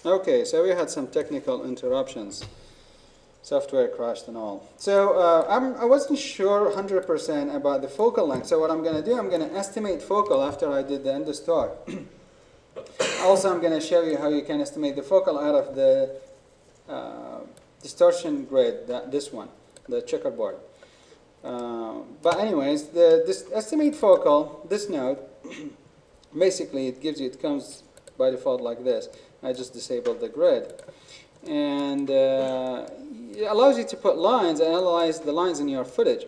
Okay, so we had some technical interruptions. Software crashed and all. So I wasn't sure 100% about the focal length. So what I'm going to do, I'm going to estimate focal after I did the LensDistortion. Also, I'm going to show you how you can estimate the focal out of the distortion grid, this one, the checkerboard. But anyways, this estimate focal, this node, basically it comes by default like this. I just disabled the grid. And it allows you to put lines and analyze the lines in your footage.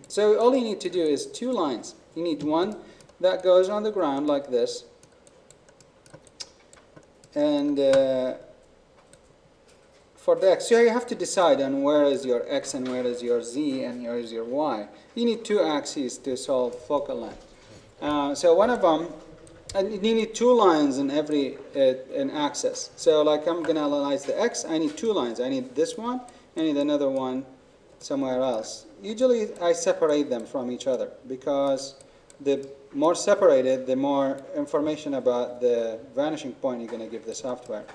So all you need to do is 2 lines. You need one that goes on the ground like this, and for the x, so you have to decide on where is your x and where is your z and where is your y. You need 2 axes to solve focal length. So one of them, and you need 2 lines in every axis. So like I'm going to analyze the x, I need 2 lines. I need this one, I need another one somewhere else. Usually I separate them from each other because the more separated, the more information about the vanishing point you're going to give the software.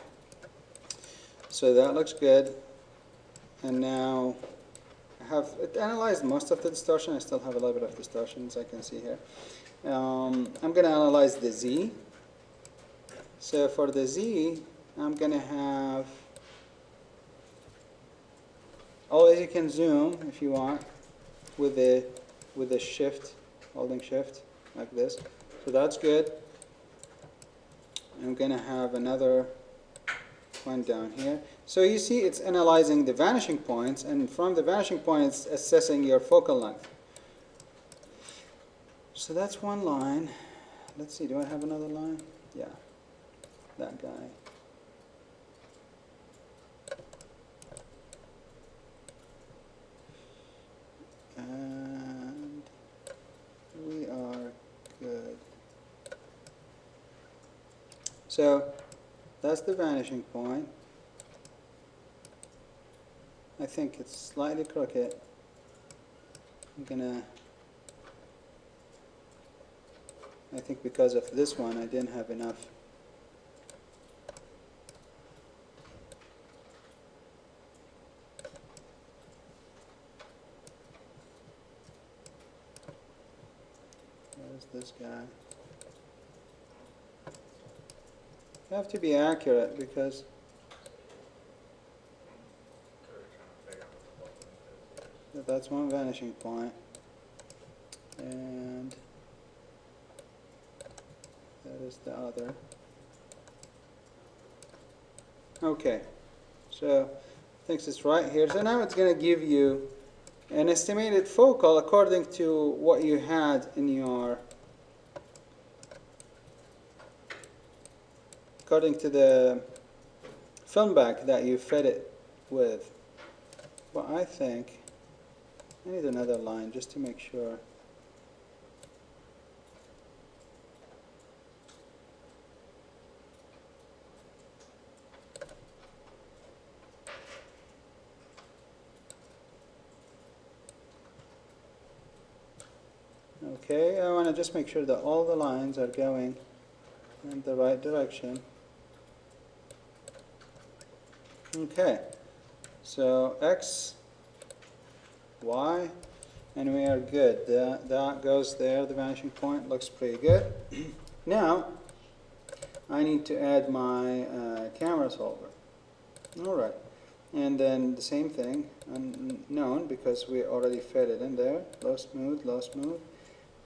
So that looks good. And now I have analyzed most of the distortion. I still have a little bit of distortion, as I can see here. I'm going to analyze the Z. So for the Z, I'm going to have, always you can zoom if you want with the shift, holding shift like this. So that's good. I'm going to have another one down here. So you see it's analyzing the vanishing points, and from the vanishing point it's assessing your focal length. So that's one line. Let's see, do I have another line? Yeah, that guy. And we are good. So that's the vanishing point. I think it's slightly crooked. I'm gonna, I think because of this one I didn't have enough. Where's this guy? You have to be accurate because that's one vanishing point, and that is the other. Okay, so thinks it's right here. So now it's going to give you an estimated focal according to what you had in your, according to the film bank that you fed it with. Well, I think I need another line just to make sure. Okay, I want to just make sure that all the lines are going in the right direction. Okay, so X, Y, and we are good. That goes there, the vanishing point looks pretty good. Now, I need to add my camera solver. Alright, and then the same thing, unknown, because we already fed it in there. Low smooth,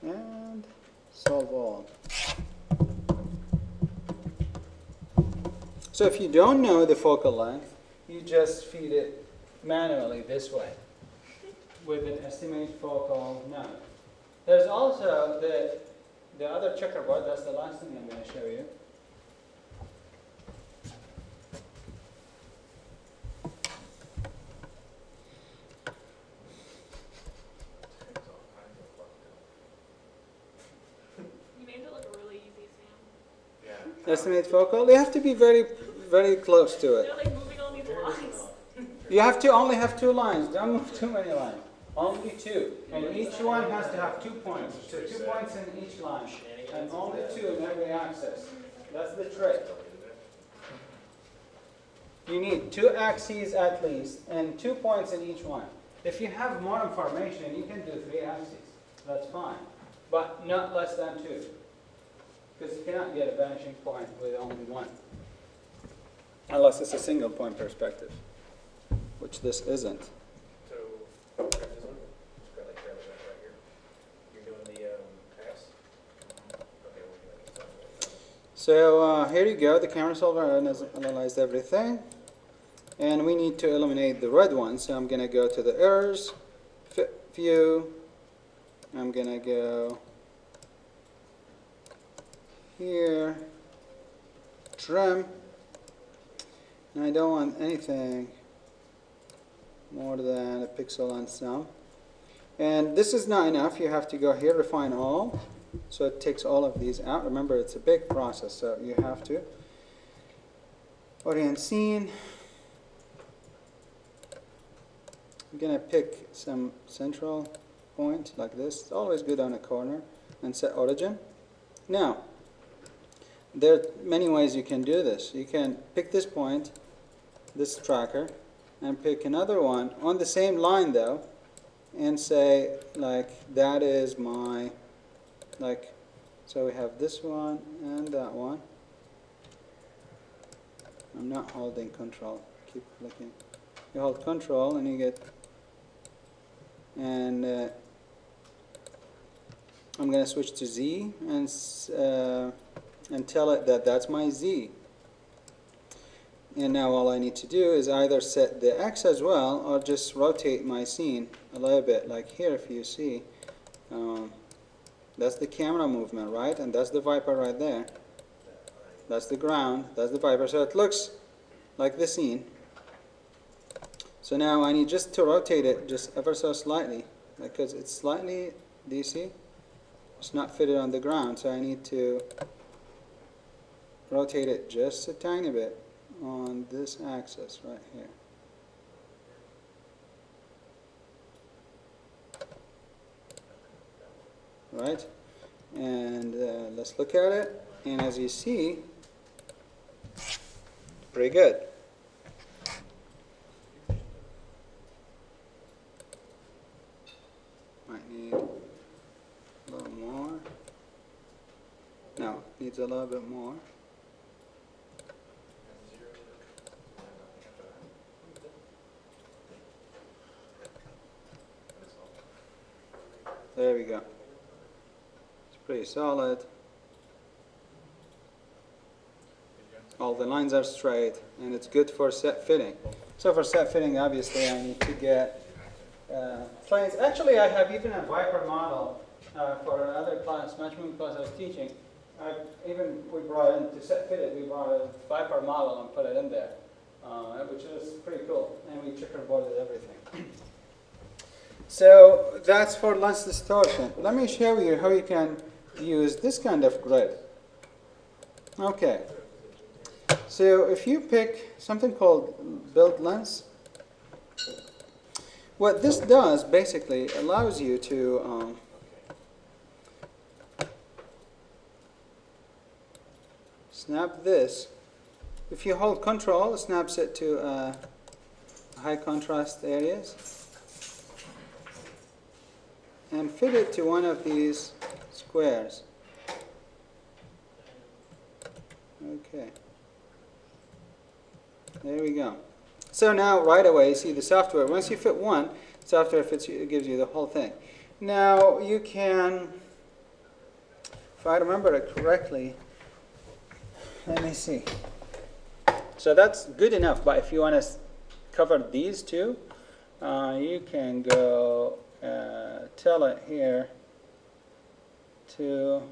and solve all. So if you don't know the focal length, you just feed it manually this way with an estimate focal node. There's also the other checkerboard. That's the last thing I'm going to show you. You made it look really easy, Sam. Yeah. Estimate focal. You have to be very, very close to it. They're like moving all these lines. You have to only have 2 lines. Don't move too many lines. Only 2. And each one has to have 2 points. So 2 points in each line. And only 2 in every axis. That's the trick. You need 2 axes at least, and 2 points in each one. If you have more information, you can do 3 axes. That's fine. But not less than 2. Because you cannot get a vanishing point with only 1. Unless it's a single point perspective, which this isn't. So, grab this one. Just grab that right here. You're doing the pass? Okay, we're doing it. So here you go. The camera solver analyzed everything. And we need to eliminate the red one. So I'm going to go to the errors, view. I'm going to go here, trim. And I don't want anything more than a pixel and some. And this is not enough. You have to go here, refine all. So it takes all of these out. Remember, it's a big process, so you have to. Orient scene. I'm going to pick some central point like this. It's always good on a corner. And set origin. Now, there are many ways you can do this. You can pick this point, this tracker, and pick another one on the same line though, and say like that is my, like, so we have this one and that one. I'm not holding control, keep clicking. You hold control and you get, and I'm going to switch to Z and tell it that that's my Z. And now all I need to do is either set the X as well or just rotate my scene a little bit. Like here, if you see, that's the camera movement, right? And that's the Viper right there. That's the ground, that's the Viper. So it looks like the scene. So now I need just to rotate it just ever so slightly, because it's slightly, do you see? It's not fitted on the ground, so I need to rotate it just a tiny bit on this axis right here. Right? And let's look at it. And as you see, pretty good. Might need a little more. No, needs a little bit more. There we go. It's pretty solid. All the lines are straight, and it's good for set fitting. So for set fitting, obviously, I need to get planes. Actually, I have even a Viper model for another class, matchmaking class I was teaching. We brought in, to set fit it, we brought a Viper model and put it in there, which is pretty cool. And we checkerboarded everything. So that's for lens distortion. Let me show you how you can use this kind of grid. Okay. So if you pick something called build lens, what this does basically allows you to snap this. If you hold control, it snaps it to high contrast areas and fit it to one of these squares. Okay. There we go. So now right away you see the software. Once you fit one, software fits you, it gives you the whole thing. Now you can, if I remember it correctly, let me see. So that's good enough, but if you want to cover these two, you can go tell it here to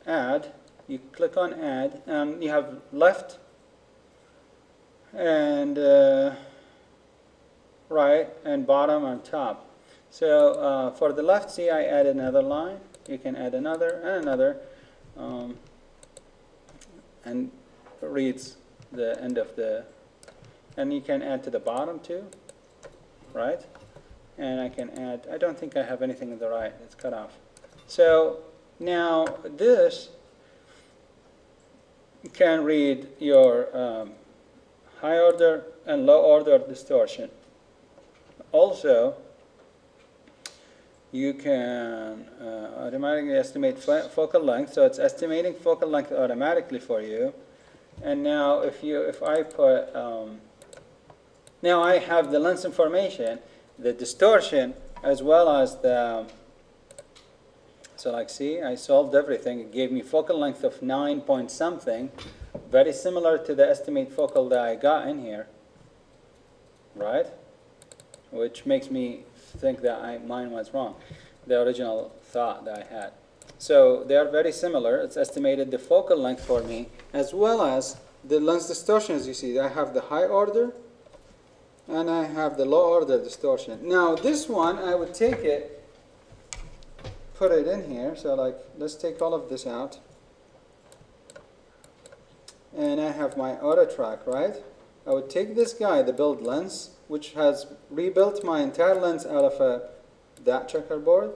add. You click on add, and you have left and right and bottom and top. So for the left, see, I added another line. You can add another and another, and it reads the end of the, and you can add to the bottom too, right? And I can add, I don't think I have anything on the right, it's cut off. So now this can read your high order and low order distortion. Also, you can automatically estimate focal length, so it's estimating focal length automatically for you. And now if I put, now I have the lens information, the distortion, as well as the, so like see, I solved everything. It gave me focal length of 9 point something, very similar to the estimate focal that I got in here, right? Which makes me think that mine was wrong, the original thought that I had. So they are very similar. It's estimated the focal length for me, as well as the lens distortion. As you see, I have the high order and I have the low order distortion. Now this one, I would take it, put it in here. So like, let's take all of this out. And I have my auto track, right? I would take this guy, the build lens, which has rebuilt my entire lens out of that checkerboard,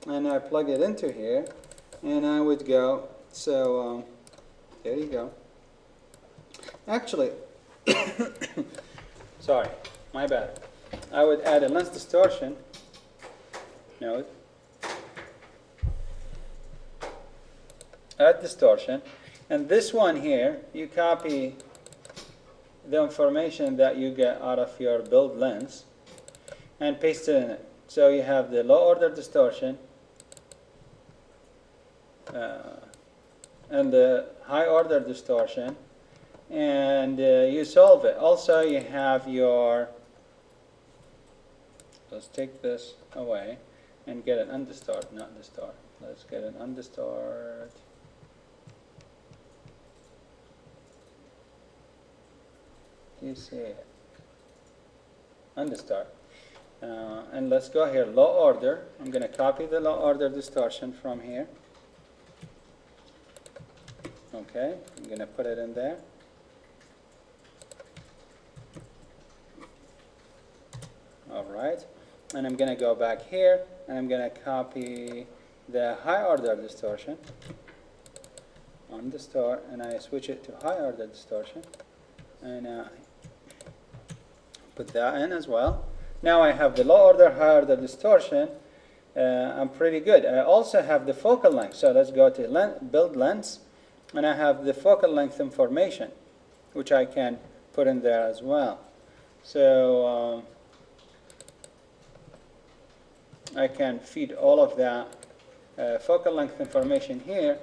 and I plug it into here, and I would go, so there you go. Actually, sorry, my bad. I would add a lens distortion node, add distortion, and this one here, you copy the information that you get out of your build lens and paste it in it. So you have the low order distortion and the high order distortion, and you solve it. Also you have your, let's take this away and get an undistort, not distort. Let's get an undistort. You see it. Undistort. And let's go here, low order. I'm going to copy the low order distortion from here. Okay, I'm going to put it in there. Alright, and I'm going to go back here and I'm going to copy the high order distortion. Undistort, and I switch it to high order distortion. And put that in as well. Now I have the low order, high order distortion. I'm pretty good. I also have the focal length. So let's go to build lens, and I have the focal length information, which I can put in there as well. So I can feed all of that focal length information here,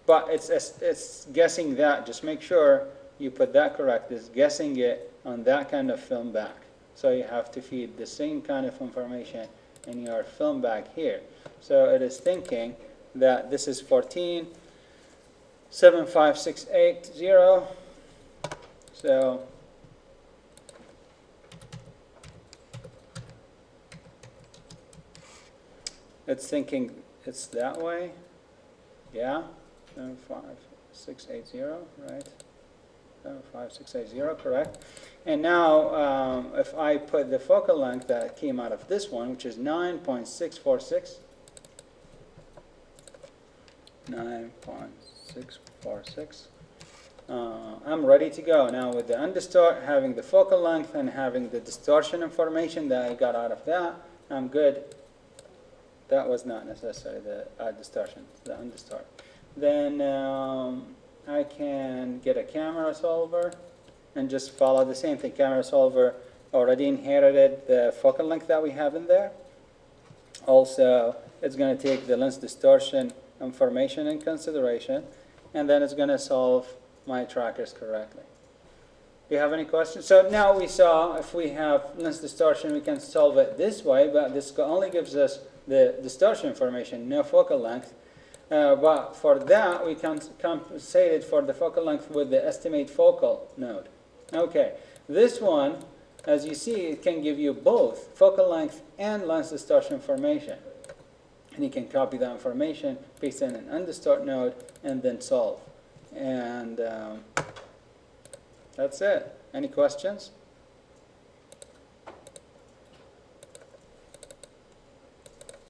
but it's guessing that. Just make sure you put that correct. It's guessing it on that kind of film back. So you have to feed the same kind of information in your film back here. So it is thinking that this is 14.75680. So it's thinking it's that way. Yeah, 75680, right? 75680, correct. And now if I put the focal length that came out of this one, which is 9.646, 9.646, I'm ready to go. Now with the undistort, having the focal length and having the distortion information that I got out of that, I'm good. That was not necessary, the distortion, the undistort. Then I can get a camera solver and just follow the same thing. Camera solver already inherited the focal length that we have in there. Also, it's going to take the lens distortion information in consideration, and then it's going to solve my trackers correctly. Do you have any questions? So now we saw if we have lens distortion, we can solve it this way, but this only gives us the distortion information, no focal length. But for that, we can compensate it for the focal length with the estimate focal node. Okay, this one, as you see, it can give you both focal length and lens distortion information. And you can copy that information, paste in an undistort node, and then solve. And that's it. Any questions?